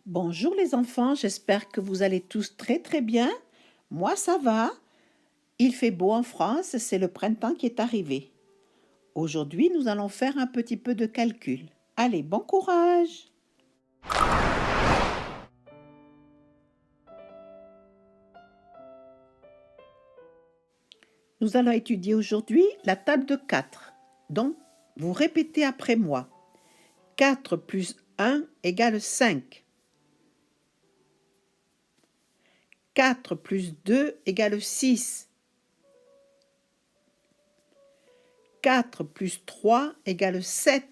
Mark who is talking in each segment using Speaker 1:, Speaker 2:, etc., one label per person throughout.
Speaker 1: Bonjour les enfants, j'espère que vous allez tous très très bien. Moi ça va. Il fait beau en France, c'est le printemps qui est arrivé. Aujourd'hui, nous allons faire un petit peu de calcul. Allez, bon courage. Nous allons étudier aujourd'hui la table de 4. Donc, vous répétez après moi. 4 plus 1 égale 5. 4 plus 2 égale 6. 4 plus 3 égale 7.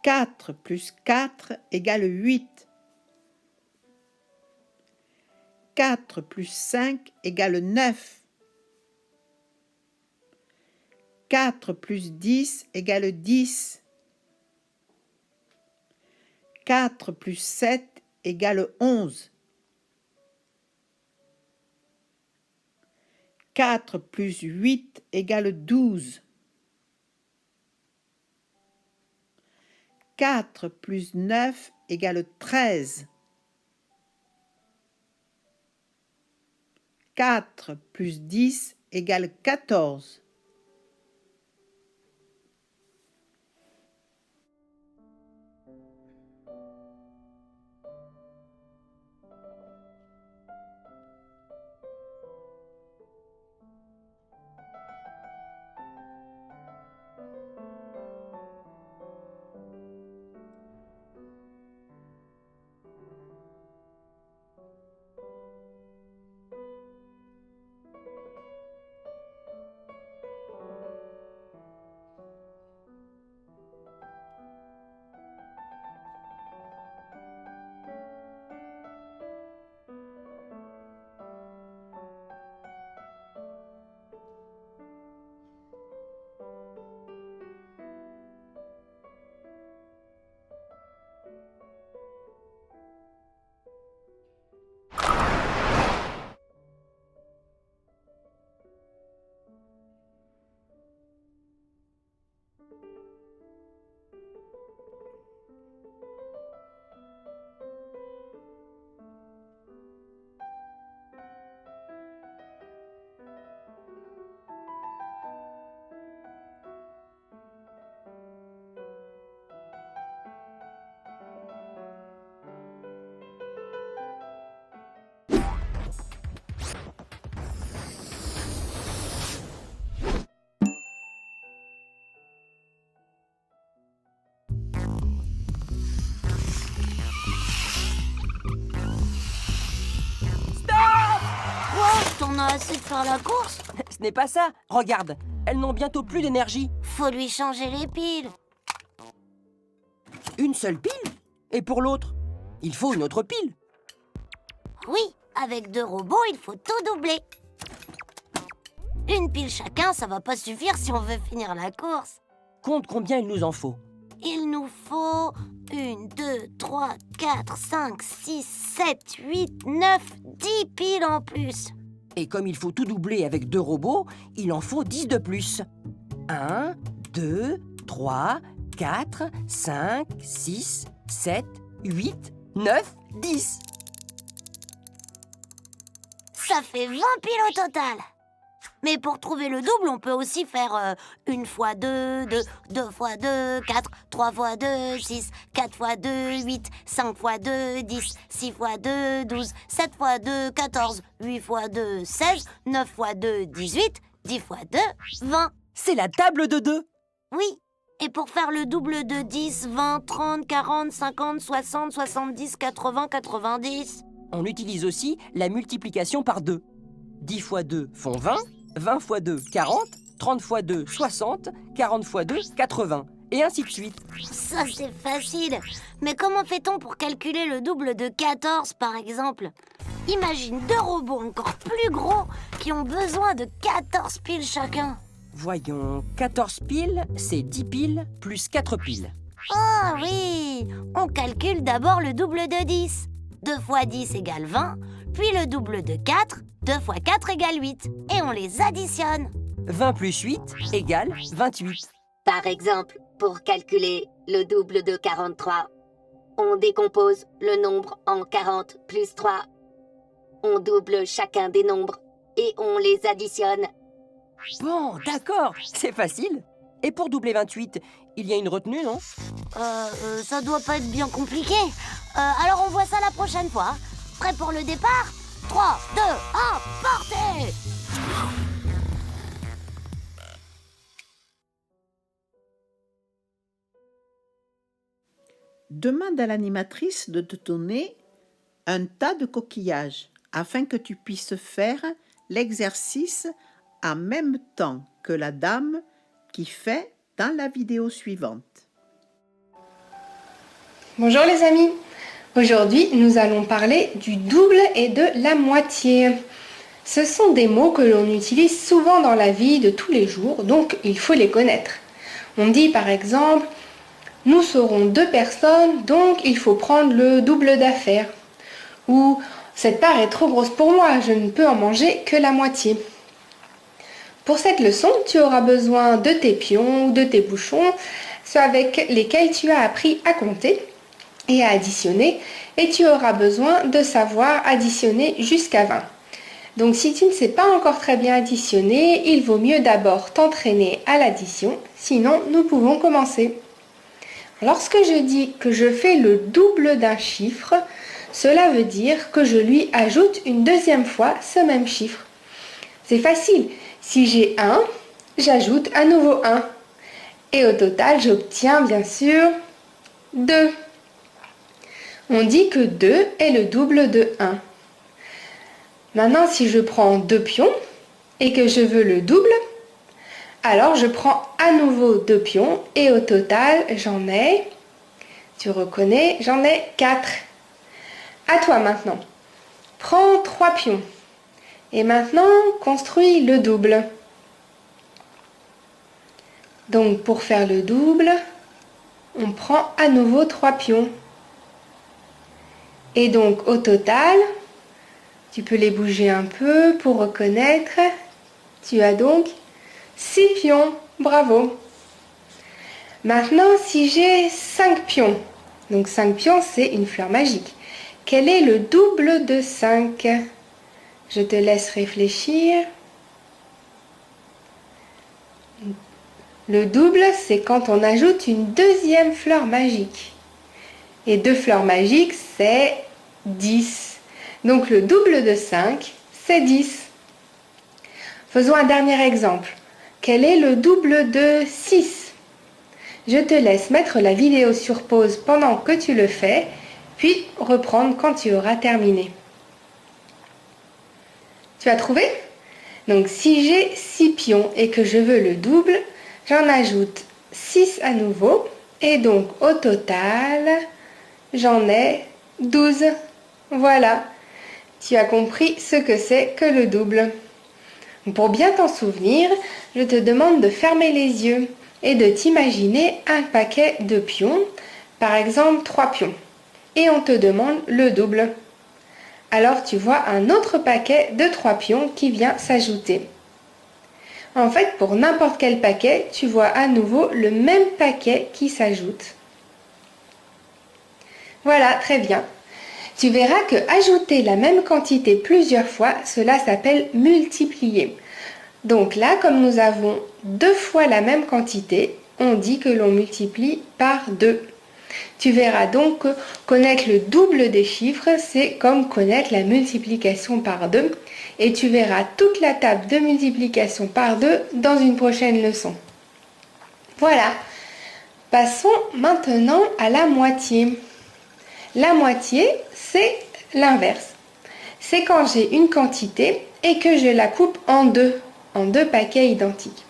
Speaker 1: 4 plus 4 égale 8. 4 plus 5 égale 9. 4 plus 10 égale 10. 4 plus 7 égale 11. 4 plus 8 égale 12. 4 plus 9 égale 13. 4 plus 10 égale 14.
Speaker 2: T'en as assez de faire la course?
Speaker 3: Ce n'est pas ça. Regarde, elles n'ont bientôt plus d'énergie.
Speaker 2: Faut lui changer les piles.
Speaker 3: Une seule pile? Et pour l'autre, il faut une autre pile.
Speaker 2: Oui, avec 2 robots, il faut tout doubler. Une pile chacun, ça va pas suffire si on veut finir la course.
Speaker 3: Compte combien il nous en faut.
Speaker 2: Il nous faut 1, 2, 3, 4, 5, 6, 7, 8, 9, 10 piles en plus.
Speaker 3: Et comme il faut tout doubler avec 2 robots, il en faut 10 de plus. 1, 2, 3, 4, 5, 6, 7, 8, 9, 10.
Speaker 2: Ça fait 20 piles au total. Mais pour trouver le double, on peut aussi faire 1 fois 2, 2 fois 2, 4, 3 fois 2, 6, 4 fois 2, 8, 5 fois 2, 10, 6 fois 2, 12, 7 fois 2, 14, 8 fois 2, 16, 9 fois 2, 18, 10 fois 2, 20.
Speaker 3: C'est la table de 2.
Speaker 2: Oui, et pour faire le double de 10, 20, 30, 40, 50, 60, 70, 80, 90...
Speaker 3: On utilise aussi la multiplication par 2. 10 fois 2 font 20, 20 fois 2, 40, 30 fois 2, 60, 40 fois 2, 80, et ainsi de suite.
Speaker 2: Ça, c'est facile. Mais comment fait-on pour calculer le double de 14, par exemple? Imagine 2 robots encore plus gros qui ont besoin de 14 piles chacun.
Speaker 3: Voyons, 14 piles, c'est 10 piles plus 4 piles.
Speaker 2: Ah oui! On calcule d'abord le double de 10. 2 fois 10 égale 20, puis le double de 4, 2 fois 4 égale 8. Et on les additionne.
Speaker 3: 20 plus 8 égale 28.
Speaker 4: Par exemple, pour calculer le double de 43, On décompose le nombre en 40 plus 3. On double chacun des nombres et on les additionne.
Speaker 3: Bon, d'accord, c'est facile. Et pour doubler 28, il y a une retenue, non?
Speaker 2: Ça doit pas être bien compliqué. Alors on voit ça la prochaine fois. Prêt pour le départ? 3, 2, 1, partez!
Speaker 1: Demande à l'animatrice de te donner un tas de coquillages afin que tu puisses faire l'exercice en même temps que la dame qui fait dans la vidéo suivante.
Speaker 5: Bonjour les amis, aujourd'hui nous allons parler du double et de la moitié. Ce sont des mots que l'on utilise souvent dans la vie de tous les jours, donc il faut les connaître. On dit par exemple, nous serons 2 personnes, donc il faut prendre le double d'affaires. Ou cette part est trop grosse pour moi, je ne peux en manger que la moitié. Pour cette leçon, tu auras besoin de tes pions ou de tes bouchons, ceux avec lesquels tu as appris à compter et à additionner, et tu auras besoin de savoir additionner jusqu'à 20. Donc si tu ne sais pas encore très bien additionner, il vaut mieux d'abord t'entraîner à l'addition, sinon nous pouvons commencer. Lorsque je dis que je fais le double d'un chiffre, cela veut dire que je lui ajoute une deuxième fois ce même chiffre. C'est facile, si j'ai 1, j'ajoute à nouveau 1. Et au total, j'obtiens bien sûr 2. On dit que 2 est le double de 1. Maintenant, si je prends 2 pions et que je veux le double, alors je prends à nouveau 2 pions et au total, j'en ai, tu reconnais, j'en ai 4. À toi maintenant. Prends 3 pions et maintenant construis le double. Donc pour faire le double, on prend à nouveau 3 pions. Et donc au total, tu peux les bouger un peu pour reconnaître, tu as donc 6 pions. Bravo. Maintenant, si j'ai 5 pions, donc 5 pions, c'est une fleur magique. Quel est le double de 5? Je te laisse réfléchir. Le double, c'est quand on ajoute une deuxième fleur magique. Et 2 fleurs magiques, c'est 10. Donc le double de 5, c'est 10. Faisons un dernier exemple. Quel est le double de 6? Je te laisse mettre la vidéo sur pause pendant que tu le fais, puis reprendre quand tu auras terminé. Tu as trouvé? Donc si j'ai 6 pions et que je veux le double, j'en ajoute 6 à nouveau. Et donc au total, j'en ai 12. Voilà, tu as compris ce que c'est que le double. Pour bien t'en souvenir, je te demande de fermer les yeux et de t'imaginer un paquet de pions, par exemple 3 pions. Et on te demande le double. Alors tu vois un autre paquet de 3 pions qui vient s'ajouter. En fait, pour n'importe quel paquet, tu vois à nouveau le même paquet qui s'ajoute. Voilà, très bien. Tu verras que ajouter la même quantité plusieurs fois, cela s'appelle multiplier. Donc là, comme nous avons 2 fois la même quantité, on dit que l'on multiplie par 2. Tu verras donc que connaître le double des chiffres, c'est comme connaître la multiplication par 2. Et tu verras toute la table de multiplication par 2 dans une prochaine leçon. Voilà. Passons maintenant à la moitié. La moitié, c'est l'inverse. C'est quand j'ai une quantité et que je la coupe en deux paquets identiques.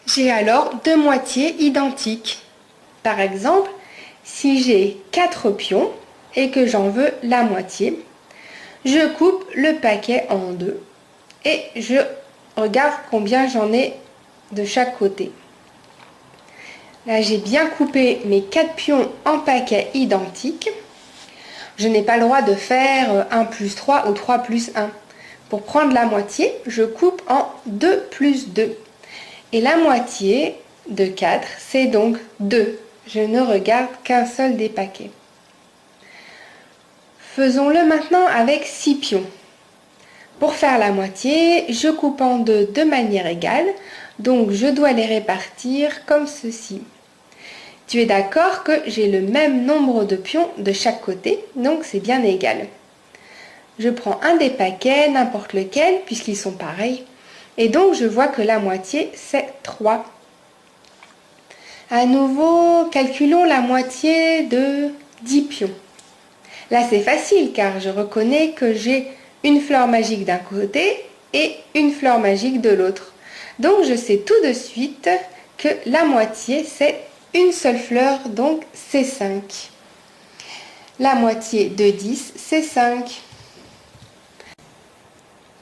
Speaker 5: J'ai alors 2 moitiés identiques. Par exemple, si j'ai 4 pions et que j'en veux la moitié, je coupe le paquet en 2 et je regarde combien j'en ai de chaque côté. Là, j'ai bien coupé mes 4 pions en paquets identiques. Je n'ai pas le droit de faire 1 plus 3 ou 3 plus 1. Pour prendre la moitié, je coupe en 2 plus 2. Et la moitié de 4, c'est donc 2. Je ne regarde qu'un seul des paquets. Faisons-le maintenant avec 6 pions. Pour faire la moitié, je coupe en deux de manière égale, donc je dois les répartir comme ceci. Tu es d'accord que j'ai le même nombre de pions de chaque côté, donc c'est bien égal. Je prends un des paquets, n'importe lequel, puisqu'ils sont pareils, et donc je vois que la moitié c'est 3. À nouveau, calculons la moitié de 10 pions. Là c'est facile car je reconnais que j'ai une fleur magique d'un côté et une fleur magique de l'autre. Donc je sais tout de suite que la moitié c'est une seule fleur, donc c'est 5. La moitié de 10 c'est 5.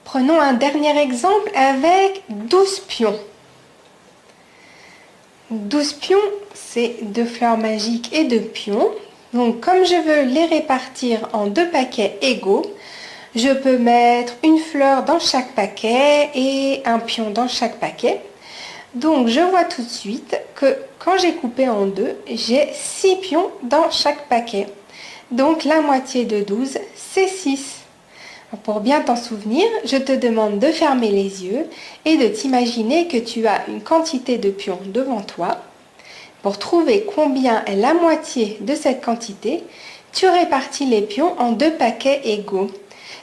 Speaker 5: Prenons un dernier exemple avec 12 pions. 12 pions, c'est 2 fleurs magiques et 2 pions. Donc comme je veux les répartir en 2 paquets égaux, je peux mettre une fleur dans chaque paquet et un pion dans chaque paquet. Donc je vois tout de suite que quand j'ai coupé en deux, j'ai 6 pions dans chaque paquet. Donc la moitié de 12, c'est 6. Pour bien t'en souvenir, je te demande de fermer les yeux et de t'imaginer que tu as une quantité de pions devant toi. Pour trouver combien est la moitié de cette quantité, tu répartis les pions en 2 paquets égaux.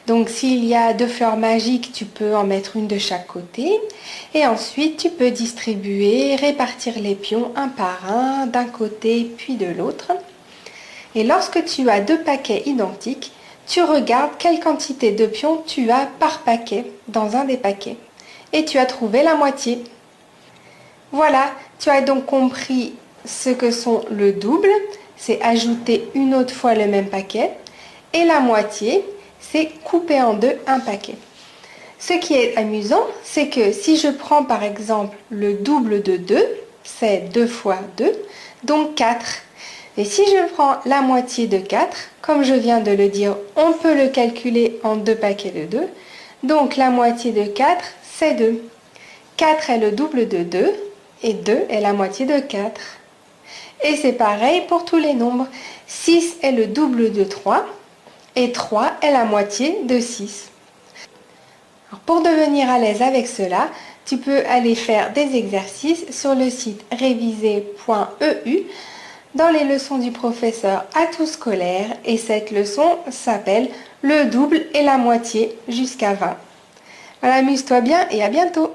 Speaker 5: Donc s'il y a 2 fleurs magiques, tu peux en mettre une de chaque côté. Et ensuite, tu peux distribuer, répartir les pions un par un, d'un côté puis de l'autre. Et lorsque tu as 2 paquets identiques, tu regardes quelle quantité de pions tu as par paquet dans un des paquets. Et tu as trouvé la moitié. Voilà, tu as donc compris ce que sont le double, c'est ajouter une autre fois le même paquet. Et la moitié, c'est couper en deux un paquet. Ce qui est amusant, c'est que si je prends par exemple le double de 2, c'est 2 fois 2, donc 4. Et si je prends la moitié de 4, comme je viens de le dire, on peut le calculer en 2 paquets de 2. Donc la moitié de 4, c'est 2. 4 est le double de 2 et 2 est la moitié de 4. Et c'est pareil pour tous les nombres. 6 est le double de 3 et 3 est la moitié de 6. Alors pour devenir à l'aise avec cela, tu peux aller faire des exercices sur le site réviser.eu dans les leçons du professeur Atout Scolaire et cette leçon s'appelle le double et la moitié jusqu'à 20. Voilà, amuse-toi bien et à bientôt.